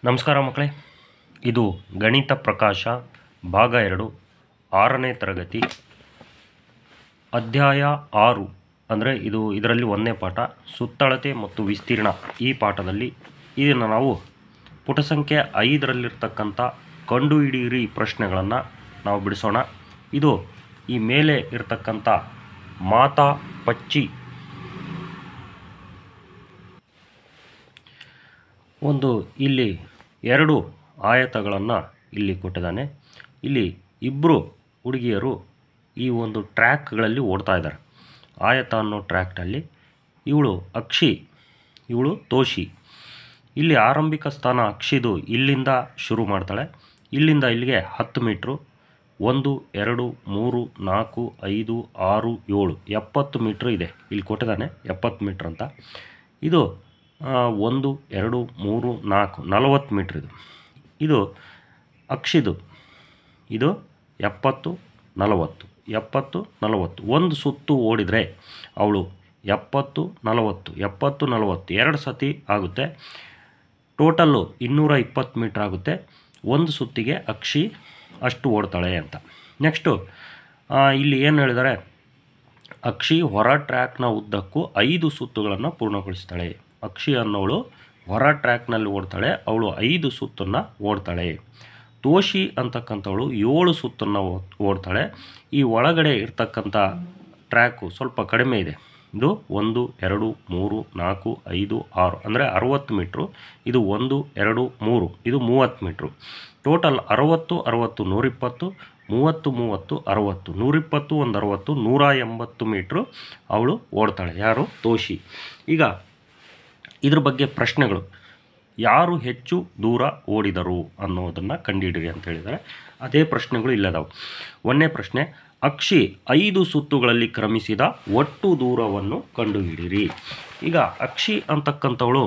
ನಮಸ್ಕಾರ ಮಕ್ಕಳೇ, ಇದು ಗಣಿತ ಪ್ರಕಾಶ ಭಾಗ 2 6ನೇ ತರಗತಿ ಅಧ್ಯಾಯ 6 ಅಂದರೆ ಇದರಲ್ಲಿ 1ನೇ ಪಾಠ ಸುತ್ತಳತೆ ಮತ್ತು ವಿಸ್ತೀರ್ಣ. ಈ ಪಾಠದಲ್ಲಿ ಇದನ್ನು ನಾವು ಪುಟ ಸಂಖ್ಯೆ 5ರಲ್ಲಿರ್ತಕ್ಕಂಥ ಕಂಡುಹಿಡಿಯಿರಿ ಪ್ರಶ್ನೆಗಳನ್ನು ನಾವು ಬಿಡಿಸೋಣ. ಇದು ಈ ಮೇಲೆ ಇರ್ತಕ್ಕಂಥ ಮಾತಾ ಪಚ್ಚಿ ಒಂದು ಇಲ್ಲಿ 2 ಆಯತಗಳನ್ನು ಇಲ್ಲಿ ಕೊಟ್ಟಿದ್ದಾನೆ. ಇಲ್ಲಿ ಇಬ್ಬರು ಹುಡುಗಿಯರು ಈ ಒಂದು ಟ್ರ್ಯಾಕ್ಗಳಲ್ಲಿ ಓಡ್ತಾ ಇದ್ದಾರೆ. ಆಯತ ಅನ್ನೋ ಟ್ರ್ಯಾಕ್ನಲ್ಲಿ ಇವಳು ಅಕ್ಷಿ, ಇವಳು ತೋಷಿ. ಇಲ್ಲಿ ಆರಂಭಿಕ ಸ್ಥಾನ ಅಕ್ಷಿದು ಇಲ್ಲಿಂದ ಶುರು ಮಾಡ್ತಾಳೆ. ಇಲ್ಲಿಂದ ಇಲ್ಲಿಗೆ 10 ಮೀಟ್ರು, 1 2 3 4 5 6 7 70 ಮೀಟ್ರ್ ಇದೆ. ಇಲ್ಲಿ ಕೊಟ್ಟಿದ್ದಾನೆ 70 ಮೀಟ್ರ್ ಅಂತ. ಇದು 1 2 3 4 40 ಮೀಟ್ರ್ ಇದು ಅಕ್ಷಿದು. ಇದು 70 40 70 40 ಒಂದು ಸುತ್ತು ಓಡಿದರೆ ಅವಳು 70 40 70 40 2 ಸತಿ ಆಗುತ್ತೆ. ಟೋಟಲ್ಲು 220 ಮೀಟ್ರ್ ಆಗುತ್ತೆ. ಒಂದು ಸುತ್ತಿಗೆ ಅಕ್ಷಿ ಅಷ್ಟು ಓಡ್ತಾಳೆ ಅಂತ. ನೆಕ್ಸ್ಟು ಇಲ್ಲಿ ಏನು ಹೇಳಿದ್ದಾರೆ, ಅಕ್ಷಿ ಹೊರ ಟ್ರ್ಯಾಕ್ನ ಉದ್ದಕ್ಕೂ 5 ಸುತ್ತುಗಳನ್ನು ಪೂರ್ಣಗೊಳಿಸ್ತಾಳೆ. ಅಕ್ಷಿ ಅನ್ನೋಳು ಹೊರ ಟ್ರ್ಯಾಕ್ನಲ್ಲಿ ಓಡ್ತಾಳೆ, ಅವಳು 5 ಸುತ್ತನ್ನು ಓಡ್ತಾಳೆ. ತೋಷಿ ಅಂತಕ್ಕಂಥವಳು 7 ಸುತ್ತನ್ನು ಓಡ್ತಾಳೆ. ಈ ಒಳಗಡೆ ಇರ್ತಕ್ಕಂಥ ಟ್ರ್ಯಾಕು ಸ್ವಲ್ಪ ಕಡಿಮೆ ಇದೆ. ಇದು 1 2 3 4 5 6 ಅಂದರೆ 60 ಮೀಟ್ರು. ಇದು 1 2 3 ಇದು 30 ಮೀಟ್ರು. ಟೋಟಲ್ 60 60 120 30 30 60 120 1 60 180 ಮೀಟ್ರು ಅವಳು ಓಡ್ತಾಳೆ. ಯಾರು? ತೋಷಿ. ಈಗ ಇದ್ರ ಬಗ್ಗೆ ಪ್ರಶ್ನೆಗಳು, ಯಾರು ಹೆಚ್ಚು ದೂರ ಓಡಿದರು ಅನ್ನೋದನ್ನು ಕಂಡುಹಿಡಿಯಿರಿ ಅಂತ ಹೇಳಿದ್ದಾರೆ. ಅದೇ ಪ್ರಶ್ನೆಗಳು ಇಲ್ಲದಾವು. 1ನೇ ಪ್ರಶ್ನೆ, ಅಕ್ಷಿ 5 ಸುತ್ತುಗಳಲ್ಲಿ ಕ್ರಮಿಸಿದ ಒಟ್ಟು ದೂರವನ್ನು ಕಂಡುಹಿಡಿಯಿರಿ. ಈಗ ಅಕ್ಷಿ ಅಂತಕ್ಕಂಥವಳು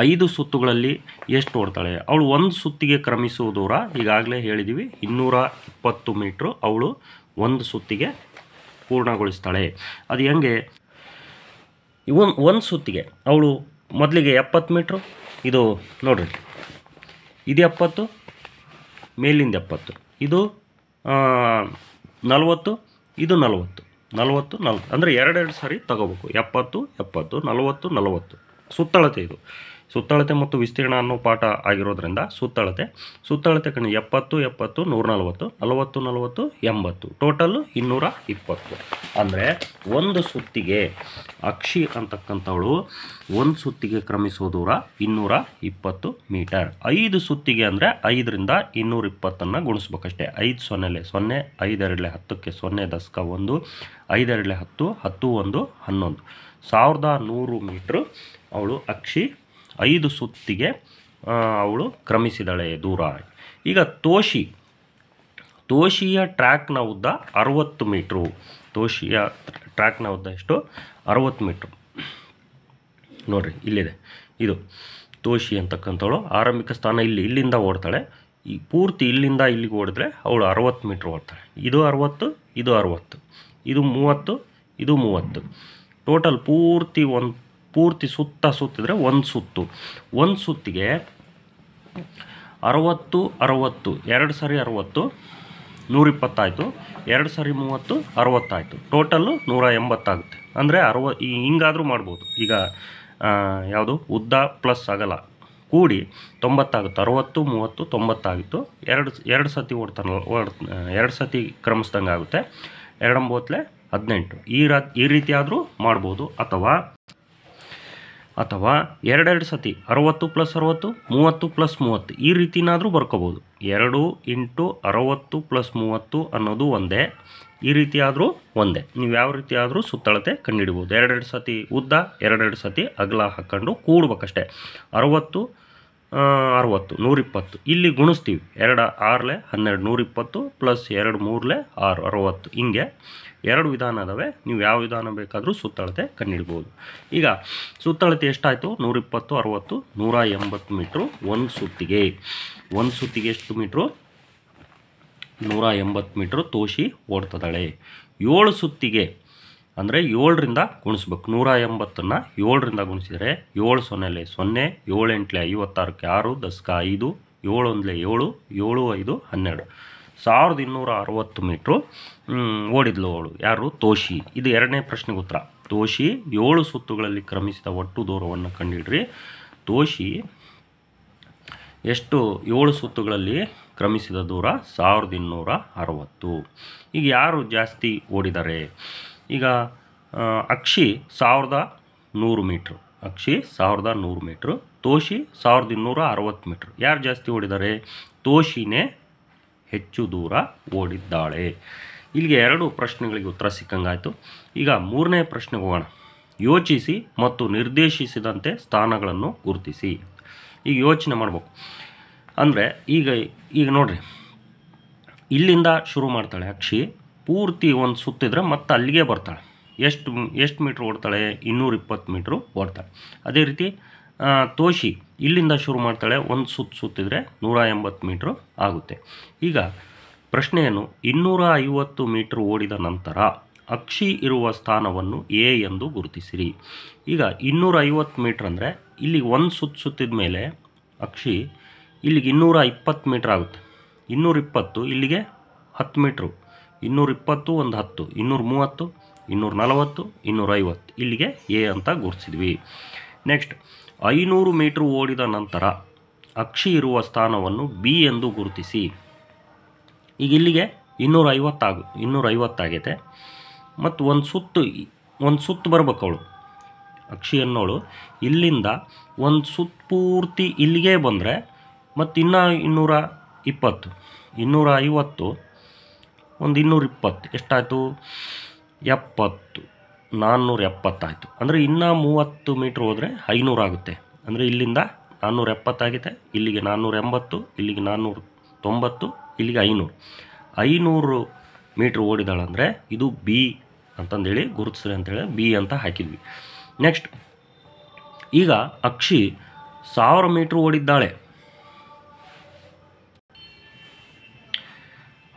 5 ಸುತ್ತುಗಳಲ್ಲಿ ಎಷ್ಟು ಓಡ್ತಾಳೆ? ಅವಳು ಒಂದು ಸುತ್ತಿಗೆ ಕ್ರಮಿಸುವ ದೂರ ಈಗಾಗಲೇ ಹೇಳಿದ್ದೀವಿ 220 ಮೀಟ್ರು ಅವಳು ಒಂದು ಸುತ್ತಿಗೆ ಪೂರ್ಣಗೊಳಿಸ್ತಾಳೆ. ಅದು ಹೆಂಗೆ? ಒಂದು ಸುತ್ತಿಗೆ ಅವಳು ಮೊದಲಿಗೆ 70 ಮೀಟ್ರು, ಇದು ನೋಡಿರಿ, ಇದು 70, ಮೇಲಿಂದ 70, ಇದು 40, ಇದು 40 40 40 ಅಂದರೆ 2 ಸಾರಿ ತಗೋಬೇಕು. 70 70 40 40 ಸುತ್ತಳತೆ. ಇದು ಸುತ್ತಳತೆ ಮತ್ತು ವಿಸ್ತೀರ್ಣ ಅನ್ನೋ ಪಾಠ ಆಗಿರೋದ್ರಿಂದ ಸುತ್ತಳತೆ ಕಣ್ಣು 70 70 140 40 40 80 ಟೋಟಲ್ಲು 220. ಅಂದರೆ ಒಂದು ಸುತ್ತಿಗೆ ಅಕ್ಷಿ ಅಂತಕ್ಕಂಥವಳು ಒಂದು ಸುತ್ತಿಗೆ ಕ್ರಮಿಸೋ ದೂರ 220 ಮೀಟರ್. 5 ಸುತ್ತಿಗೆ ಅಂದರೆ 5ರಿಂದ 220 ಗುಣಿಸ್ಬೇಕಷ್ಟೇ. 5 ಸೊನ್ನೆಲೆ 0, 5 2 10ಕ್ಕೆ 0 ದಶಕ 1, 5 2 10 10 1 11 1100 ಮೀಟ್ರು ಅವಳು ಅಕ್ಷಿ 5 ಸುತ್ತಿಗೆ ಅವಳು ಕ್ರಮಿಸಿದಳೆ ದೂರ. ಈಗ ತೋಷಿಯ ಟ್ರ್ಯಾಕ್ನ ಉದ್ದ 60 ಮೀಟ್ರು. ತೋಷಿಯ ಟ್ರ್ಯಾಕ್ನ ಉದ್ದ ಎಷ್ಟು? 60 ಮೀಟ್ರು. ನೋಡಿರಿ ಇಲ್ಲಿದೆ. ಇದು ತೋಷಿ ಅಂತಕ್ಕಂಥವಳು ಆರಂಭಿಕ ಸ್ಥಾನ ಇಲ್ಲಿಂದ ಓಡ್ತಾಳೆ. ಈ ಪೂರ್ತಿ ಇಲ್ಲಿಂದ ಇಲ್ಲಿಗೆ ಓಡಿದ್ರೆ ಅವಳು 60 ಮೀಟ್ರ್ ಓಡ್ತಾಳೆ. ಇದು 60 ಇದು 60 ಇದು 30 ಇದು 30 ಟೋಟಲ್ ಪೂರ್ತಿ ಸುತ್ತಿದ್ರೆ ಒಂದು ಸುತ್ತಿಗೆ 60 60 2 ಸರಿ 60 120 ಆಯಿತು. 2 ಸರಿ 30 60 ಆಯಿತು. ಟೋಟಲ್ಲು 180 ಆಗುತ್ತೆ. ಅಂದರೆ ಹಿಂಗಾದರೂ ಮಾಡ್ಬೋದು. ಈಗ ಯಾವುದು ಉದ್ದ ಪ್ಲಸ್ ಅಗಲ ಕೂಡಿ 90 ಆಗುತ್ತೆ. 60 30 90 ಆಗಿತ್ತು. ಎರಡು ಸತಿ ಎರಡು ಸತಿ ಕ್ರಮಿಸ್ದಂಗೆ ಆಗುತ್ತೆ. 2 9 18 ಈ ರೀತಿ ಆದರೂ ಮಾಡ್ಬೋದು. ಅಥವಾ 2 ಸತಿ 60 + 60 30 + 30 ಈ ರೀತಿನಾದರೂ ಬರ್ಕೋಬೋದು. 2 × 60 + 30 ಅನ್ನೋದು ಒಂದೇ. ಈ ರೀತಿ ಆದರೂ ಒಂದೇ. ನೀವು ಯಾವ ರೀತಿ ಆದರೂ ಸುತ್ತಳತೆ ಕಂಡುಹಿಡ್ಬೋದು. 2 ಸತಿ ಉದ್ದ 2 ಸತಿ ಅಗಲ ಹಾಕ್ಕೊಂಡು ಕೂಡ್ಬೇಕಷ್ಟೇ. 60 60 120 ಇಲ್ಲಿ ಗುಣಿಸ್ತೀವಿ. 2 6 12 120 + 2 3 6 60 ಹಿಂಗೆ 2 ವಿಧಾನ ಅದಾವೆ. ನೀವು ಯಾವ ವಿಧಾನ ಬೇಕಾದರೂ ಸುತ್ತಳತೆ ಕಂಡುಹಿಡ್ಬೋದು. ಈಗ ಸುತ್ತಳತೆ ಎಷ್ಟಾಯಿತು? 120 60 180 ಮೀಟ್ರು ಒಂದು ಸುತ್ತಿಗೆ ಎಷ್ಟು ಮೀಟ್ರು? 180 ಮೀಟ್ರು ತೋಷಿ ಓಡ್ತಿದ್ದಾಳೆ. 7 ಸುತ್ತಿಗೆ ಅಂದರೆ 7ರಿಂದ ಗುಣಿಸ್ಬೇಕು. 180ನ್ನು 7ರಿಂದ ಗುಣಿಸಿದರೆ 7 ಸೊನ್ನೆಲೆ 0, 7 ಎಂಟ್ಲೆ 56ಕ್ಕೆ 6, 10ಕ್ಕೆ 5, 7 ಒಂದ್ಲೆ 7, 7 5 12. 1260 ಮೀಟ್ರು ಓಡಿದ್ಲು ಅವಳು. ಯಾರು? ತೋಷಿ. ಇದು ಎರಡನೇ ಪ್ರಶ್ನೆಗೆ ಉತ್ತರ. ತೋಷಿ 7 ಸುತ್ತುಗಳಲ್ಲಿ ಕ್ರಮಿಸಿದ ಒಟ್ಟು ದೂರವನ್ನು ಕಂಡುಹಿಡ್ರಿ. ತೋಷಿ ಎಷ್ಟು 7 ಸುತ್ತುಗಳಲ್ಲಿ ಕ್ರಮಿಸಿದ ದೂರ? 1260. ಈಗ ಯಾರು ಜಾಸ್ತಿ ಓಡಿದ್ದಾರೆ? ಈಗ ಅಕ್ಷಿ 1100 ಮೀಟ್ರು, ಅಕ್ಷಿ 1100 ಮೀಟ್ರು, ತೋಷಿ 1260 ಮೀಟ್ರು. ಯಾರು ಜಾಸ್ತಿ ಓಡಿದ್ದಾರೆ? ತೋಷಿನೇ ಹೆಚ್ಚು ದೂರ ಓಡಿದ್ದಾಳೆ. ಇಲ್ಲಿಗೆ 2 ಪ್ರಶ್ನೆಗಳಿಗೆ ಉತ್ತರ ಸಿಕ್ಕಂಗಾಯಿತು. ಈಗ 3ನೇ ಪ್ರಶ್ನೆಗೆ ಹೋಗೋಣ. ಯೋಚಿಸಿ ಮತ್ತು ನಿರ್ದೇಶಿಸಿದಂತೆ ಸ್ಥಾನಗಳನ್ನು ಗುರುತಿಸಿ. ಈಗ ಯೋಚನೆ ಮಾಡ್ಬೇಕು. ಅಂದರೆ ಈಗ ನೋಡ್ರಿ, ಇಲ್ಲಿಂದ ಶುರು ಮಾಡ್ತಾಳೆ ಅಕ್ಷಿ, ಪೂರ್ತಿ ಒಂದು ಸುತ್ತಿದ್ರೆ ಮತ್ತೆ ಅಲ್ಲಿಗೆ ಬರ್ತಾಳೆ. ಎಷ್ಟು ಮೀಟ್ರ್ ಓಡ್ತಾಳೆ? 220 ಮೀಟ್ರು ಓಡ್ತಾಳೆ. ಅದೇ ರೀತಿ ತೋಷಿ ಇಲ್ಲಿಂದ ಶುರು ಮಾಡ್ತಾಳೆ, ಒಂದು ಸುತ್ತಿದ್ರೆ 180 ಮೀಟ್ರು ಆಗುತ್ತೆ. ಈಗ ಪ್ರಶ್ನೆ ಏನು? 250 ಮೀಟ್ರ್ ಓಡಿದ ನಂತರ ಅಕ್ಷಿ ಇರುವ ಸ್ಥಾನವನ್ನು ಎ ಎಂದು ಗುರುತಿಸಿರಿ. ಈಗ 250 ಮೀಟ್ರ್ ಅಂದರೆ ಇಲ್ಲಿಗೆ ಒಂದು ಸುತ್ತಿದ ಮೇಲೆ ಅಕ್ಷಿ ಇಲ್ಲಿಗೆ 220 ಮೀಟ್ರ್ ಆಗುತ್ತೆ. 220 ಇಲ್ಲಿಗೆ 10 ಮೀಟ್ರು, 220 ಒಂದು 10, 230, 240, 250 ಇಲ್ಲಿಗೆ ಎ ಅಂತ ಗುರುತಿಸಿದ್ವಿ. ನೆಕ್ಸ್ಟ್ 500 ಮೀಟ್ರ್ ಓಡಿದ ನಂತರ ಅಕ್ಷಿ ಇರುವ ಸ್ಥಾನವನ್ನು ಬಿ ಎಂದು ಗುರುತಿಸಿ. ಈಗ ಇಲ್ಲಿಗೆ 250 ಆಗೈತೆ. ಮತ್ತು ಒಂದು ಸುತ್ತು ಬರ್ಬೇಕು ಅವಳು, ಅಕ್ಷಿ ಅನ್ನೋಳು ಇಲ್ಲಿಂದ ಒಂದು ಸುತ್ತು ಪೂರ್ತಿ ಇಲ್ಲಿಗೆ ಬಂದರೆ ಮತ್ತು ಇನ್ನೂ 220, 250 ಒಂದು 220 ಎಷ್ಟಾಯಿತು? 70, 470 ಆಯಿತು. ಅಂದರೆ ಇನ್ನೂ 30 ಮೀಟ್ರ್ ಹೋದರೆ 500 ಆಗುತ್ತೆ. ಅಂದರೆ ಇಲ್ಲಿಂದ 470 ಆಗಿದೆ, ಇಲ್ಲಿಗೆ 480, ಇಲ್ಲಿಗೆ 490, ಇಲ್ಲಿಗೆ 500 ಮೀಟ್ರ್ ಓಡಿದಾಳಂದರೆ ಇದು ಬಿ ಅಂತಂದೇಳಿ ಗುರುತಿಸ್ರಿ ಅಂತೇಳಿ ಬಿ ಅಂತ ಹಾಕಿದ್ವಿ. ನೆಕ್ಸ್ಟ್ ಈಗ ಅಕ್ಷಿ 1000 ಮೀಟ್ರ್ ಓಡಿದ್ದಾಳೆ.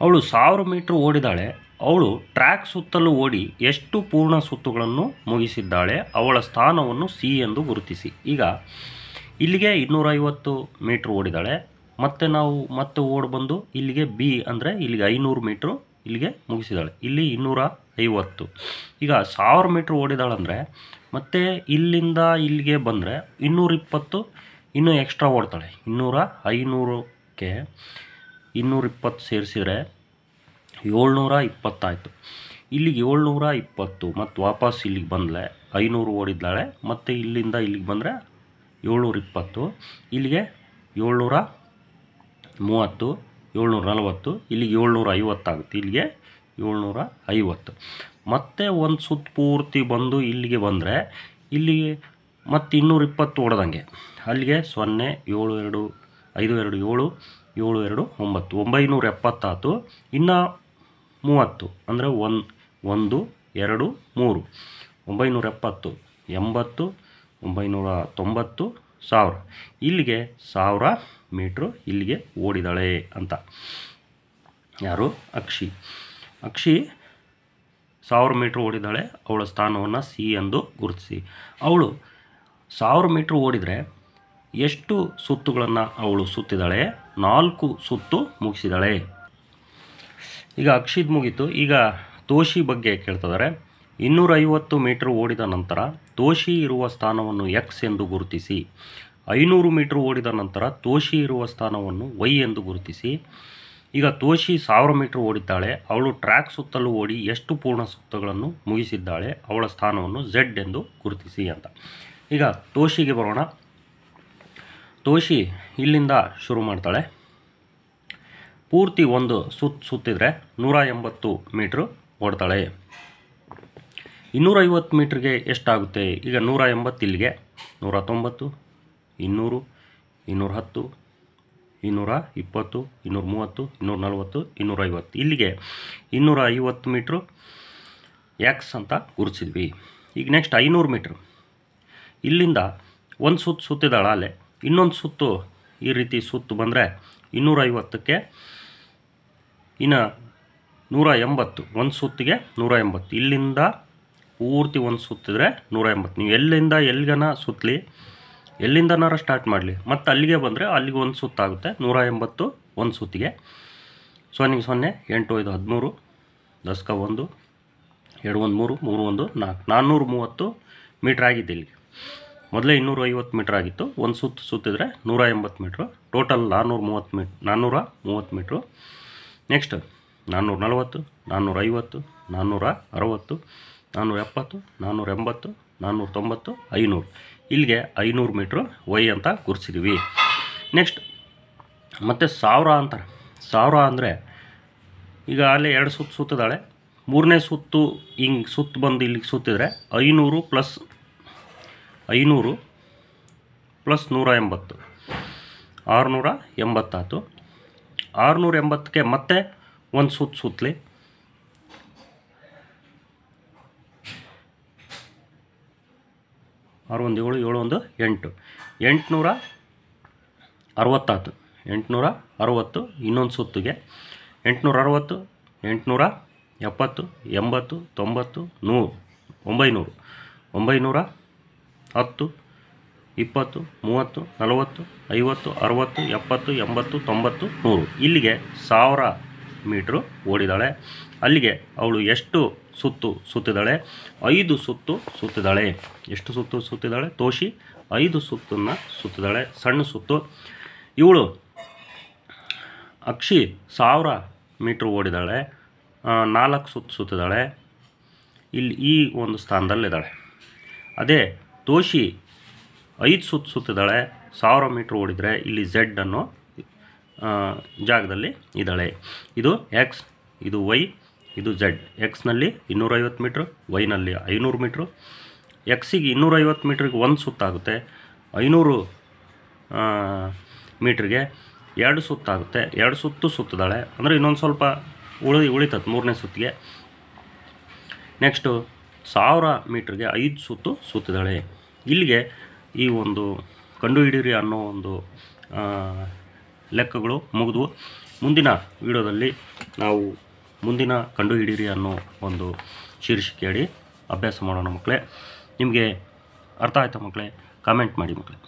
ಅವಳು 1000 ಮೀಟ್ರ್ ಓಡಿದಾಳೆ. ಅವಳು ಟ್ರ್ಯಾಕ್ ಸುತ್ತಲೂ ಓಡಿ ಎಷ್ಟು ಪೂರ್ಣ ಸುತ್ತುಗಳನ್ನು ಮುಗಿಸಿದ್ದಾಳೆ? ಅವಳ ಸ್ಥಾನವನ್ನು ಸಿ ಎಂದು ಗುರುತಿಸಿ. ಈಗ ಇಲ್ಲಿಗೆ 250 ಮೀಟ್ರ್ ಓಡಿದಾಳೆ. ಮತ್ತೆ ಓಡಿ ಇಲ್ಲಿಗೆ ಬಿ ಅಂದರೆ ಇಲ್ಲಿಗೆ 500 ಮೀಟ್ರು ಇಲ್ಲಿಗೆ ಮುಗಿಸಿದಾಳೆ. ಇಲ್ಲಿ 250. ಈಗ 1000 ಮೀಟ್ರ್ ಓಡಿದಾಳಂದರೆ ಮತ್ತೆ ಇಲ್ಲಿಂದ ಇಲ್ಲಿಗೆ ಬಂದರೆ 220 ಇನ್ನೂ ಎಕ್ಸ್ಟ್ರಾ ಓಡ್ತಾಳೆ. 500ಕ್ಕೆ 220 ಸೇರಿಸಿದರೆ 720 ಆಯಿತು. ಇಲ್ಲಿಗೆ 720 ಮತ್ತು ವಾಪಸ್ ಇಲ್ಲಿಗೆ ಬಂದಲೆ 500 ಓಡಿದ್ದಾಳೆ. ಮತ್ತು ಇಲ್ಲಿಂದ ಇಲ್ಲಿಗೆ ಬಂದರೆ 720, ಇಲ್ಲಿಗೆ 730, 740, ಇಲ್ಲಿಗೆ 750 ಆಗುತ್ತೆ. ಇಲ್ಲಿಗೆ 750. ಮತ್ತೆ ಒಂದು ಸುತ್ತು ಪೂರ್ತಿ ಬಂದು ಇಲ್ಲಿಗೆ ಬಂದರೆ ಇಲ್ಲಿಗೆ ಮತ್ತು 220 ಓಡ್ದಂಗೆ ಅಲ್ಲಿಗೆ 0, 7, 2, 5, 2, 7, 7, 2, 9, 970 ಆಯಿತು. ಇನ್ನು 30 ಅಂದರೆ 1, 2, 3, 970, 80, 990, 1000. ಇಲ್ಲಿಗೆ 1000 ಮೀಟ್ರು ಇಲ್ಲಿಗೆ ಓಡಿದಾಳೆ ಅಂತ. ಯಾರು? ಅಕ್ಷಿ 1000 ಮೀಟ್ರ್ ಓಡಿದಾಳೆ. ಅವಳ ಸ್ಥಾನವನ್ನು ಸಿ ಎಂದು ಗುರುತಿಸಿ. ಅವಳು 1000 ಮೀಟ್ರ್ ಓಡಿದರೆ ಎಷ್ಟು ಸುತ್ತುಗಳನ್ನು ಅವಳು ಸುತ್ತಿದ್ದಾಳೆ? 4 ಸುತ್ತು ಮುಗಿಸಿದಾಳೆ. ಈಗ ಅಕ್ಷಿದ್ ಮುಗೀತು. ಈಗ ತೋಷಿ ಬಗ್ಗೆ ಕೇಳ್ತಿದ್ದಾರೆ. 250 ಮೀಟ್ರ್ ಓಡಿದ ನಂತರ ತೋಷಿ ಇರುವ ಸ್ಥಾನವನ್ನು ಎಕ್ಸ್ ಎಂದು ಗುರುತಿಸಿ. 500 ಮೀಟ್ರ್ ಓಡಿದ ನಂತರ ತೋಷಿ ಇರುವ ಸ್ಥಾನವನ್ನು ವೈ ಎಂದು ಗುರುತಿಸಿ. ಈಗ ತೋಷಿ 1000 ಮೀಟ್ರ್ ಓಡಿದ್ದಾಳೆ. ಅವಳು ಟ್ರ್ಯಾಕ್ ಸುತ್ತಲೂ ಓಡಿ ಎಷ್ಟು ಪೂರ್ಣ ಸುತ್ತುಗಳನ್ನು ಮುಗಿಸಿದ್ದಾಳೆ? ಅವಳ ಸ್ಥಾನವನ್ನು ಝೆಡ್ ಎಂದು ಗುರುತಿಸಿ ಅಂತ. ಈಗ ತೋಷಿಗೆ ಬರೋಣ. ತೋಷಿ ಇಲ್ಲಿಂದ ಶುರು ಮಾಡ್ತಾಳೆ. ಪೂರ್ತಿ ಒಂದು ಸುತ್ತಿದ್ರೆ 180 ಮೀಟ್ರ್ ಓಡ್ತಾಳೆ. 250 ಮೀಟ್ರಿಗೆ ಎಷ್ಟಾಗುತ್ತೆ? ಈಗ 180 ಇಲ್ಲಿಗೆ 190, 200, 210, 220, 230, 240, 250 ಇಲ್ಲಿಗೆ 250 ಮೀಟ್ರು ಎಕ್ಸ್ ಅಂತ ಗುರುತಿಸಿದ್ವಿ. ಈಗ ನೆಕ್ಸ್ಟ್ 500 ಮೀಟ್ರ್ ಇಲ್ಲಿಂದ ಒಂದು ಸುತ್ತಿದಾಳ ಅಲ್ಲೇ, ಇನ್ನೊಂದು ಸುತ್ತು ಈ ರೀತಿ ಸುತ್ತು ಬಂದರೆ 250ಕ್ಕೆ ಇನ್ನು 180, ಒಂದು ಸುತ್ತಿಗೆ 180. ಇಲ್ಲಿಂದ ಪೂರ್ತಿ ಒಂದು ಸುತ್ತಿದ್ರೆ 180. ನೀವು ಎಲ್ಲಿಂದ ಎಲ್ಲಿಗನ ಸುತ್ತಲಿ, ಎಲ್ಲಿಂದನಾರ ಸ್ಟಾರ್ಟ್ ಮಾಡಲಿ, ಮತ್ತು ಅಲ್ಲಿಗೆ ಬಂದರೆ ಅಲ್ಲಿಗೆ ಒಂದು ಸುತ್ತಾಗುತ್ತೆ. 180 ಒಂದು ಸುತ್ತಿಗೆ. 0 0 8 5 13 10 1 2 1 3 3 1 4 430 ಮೀಟ್ರ್ ಆಗಿತ್ತು. ಇಲ್ಲಿಗೆ ಮೊದಲೇ 250 ಮೀಟ್ರ್ ಆಗಿತ್ತು. ಒಂದು ಸುತ್ತಿದ್ರೆ 180 ಮೀಟ್ರು. Total 430 metre. ನೆಕ್ಸ್ಟ್ 440 450 460 470 480 490 500. ಇಲ್ಲಿಗೆ 500 ಮೀಟ್ರು ವೈ ಅಂತ ಗುರ್ಸಿದ್ದೀವಿ. ನೆಕ್ಸ್ಟ್ ಮತ್ತು 1000 ಅಂತಾರೆ. 1000 ಅಂದರೆ ಈಗ ಅಲ್ಲೇ 2 ಸುತ್ತಿದಾಳೆ. 3ನೇ ಸುತ್ತು ಹಿಂಗೆ ಸುತ್ತು ಬಂದು ಇಲ್ಲಿಗೆ ಸುತ್ತಿದ್ರೆ 500 ಪ್ಲಸ್ 180 680 ಆಯಿತು. 680ಕ್ಕೆ ಮತ್ತೆ ಒಂದು ಸುತ್ತಲಿ. 6 1 7 7 1 8 860 ಆಯಿತು. 860 ಇನ್ನೊಂದು ಸುತ್ತಿಗೆ 860 870 80 90 100 900 910 20 30 40 50 60 70 80 90 100. ಇಲ್ಲಿಗೆ 1000 ಮೀಟ್ರು ಓಡಿದಾಳೆ. ಅಲ್ಲಿಗೆ ಅವಳು ಎಷ್ಟು ಸುತ್ತಿದ್ದಾಳೆ? 5 ಸುತ್ತು ಸುತ್ತಿದ್ದಾಳೆ. ಎಷ್ಟು ಸುತ್ತು ಸುತ್ತಿದ್ದಾಳೆ? ತೋಷಿ 5 ಸುತ್ತನ್ನು ಸುತ್ತಿದ್ದಾಳೆ, ಸಣ್ಣ ಸುತ್ತು. ಇವಳು ಅಕ್ಷಿ 1000 ಮೀಟ್ರ್ ಓಡಿದಾಳೆ, 4 ಸುತ್ತು ಸುತ್ತಿದ್ದಾಳೆ. ಇಲ್ಲಿ ಈ ಒಂದು ಸ್ಥಾನದಲ್ಲಿದ್ದಾಳೆ. ಅದೇ ತೋಷಿ 5 ಸುತ್ತು ಸುತ್ತಿದ್ದಾಳೆ, 1000 ಮೀಟ್ರ್ ಓಡಿದರೆ ಇಲ್ಲಿ ಝೆಡ್ ಅನ್ನೋ ಜಾಗದಲ್ಲಿ ಇದ್ದಾಳೆ. ಇದು ಎಕ್ಸ್, ಇದು ವೈ, ಇದು ಝೆಡ್. ಎಕ್ಸ್ನಲ್ಲಿ 250 ಮೀಟ್ರ್, ವೈನಲ್ಲಿ 500 ಮೀಟ್ರು. ಎಕ್ಸಿಗೆ 250 ಮೀಟ್ರಿಗೆ ಒಂದು ಸುತ್ತಾಗುತ್ತೆ, 500 ಮೀಟ್ರಿಗೆ 2 ಸುತ್ತಾಗುತ್ತೆ. 2 ಸುತ್ತು ಸುತ್ತಿದ್ದಾಳೆ ಅಂದರೆ ಇನ್ನೊಂದು ಸ್ವಲ್ಪ ಉಳಿತದೆ 3ನೇ ಸುತ್ತಿಗೆ. ನೆಕ್ಸ್ಟು 1000 ಮೀಟ್ರಿಗೆ 5 ಸುತ್ತು ಸುತ್ತಿದ್ದಾಳೆ. ಇಲ್ಲಿಗೆ ಈ ಒಂದು ಕಂಡುಹಿಡಿಯಿರಿ ಅನ್ನೋ ಒಂದು ಲೆಕ್ಕಗಳು ಮುಗಿದ್ವು. ಮುಂದಿನ ವಿಡಿಯೋದಲ್ಲಿ ನಾವು ಮುಂದಿನ ಕಂಡುಹಿಡಿಯಿರಿ ಅನ್ನೋ ಒಂದು ಶೀರ್ಷಿಕೆ ಅಡಿ ಅಭ್ಯಾಸ ಮಾಡೋಣ ಮಕ್ಕಳೇ. ನಿಮಗೆ ಅರ್ಥ ಆಯ್ತಾ ಮಕ್ಕಳೇ? ಕಾಮೆಂಟ್ ಮಾಡಿ ಮಕ್ಕಳೇ.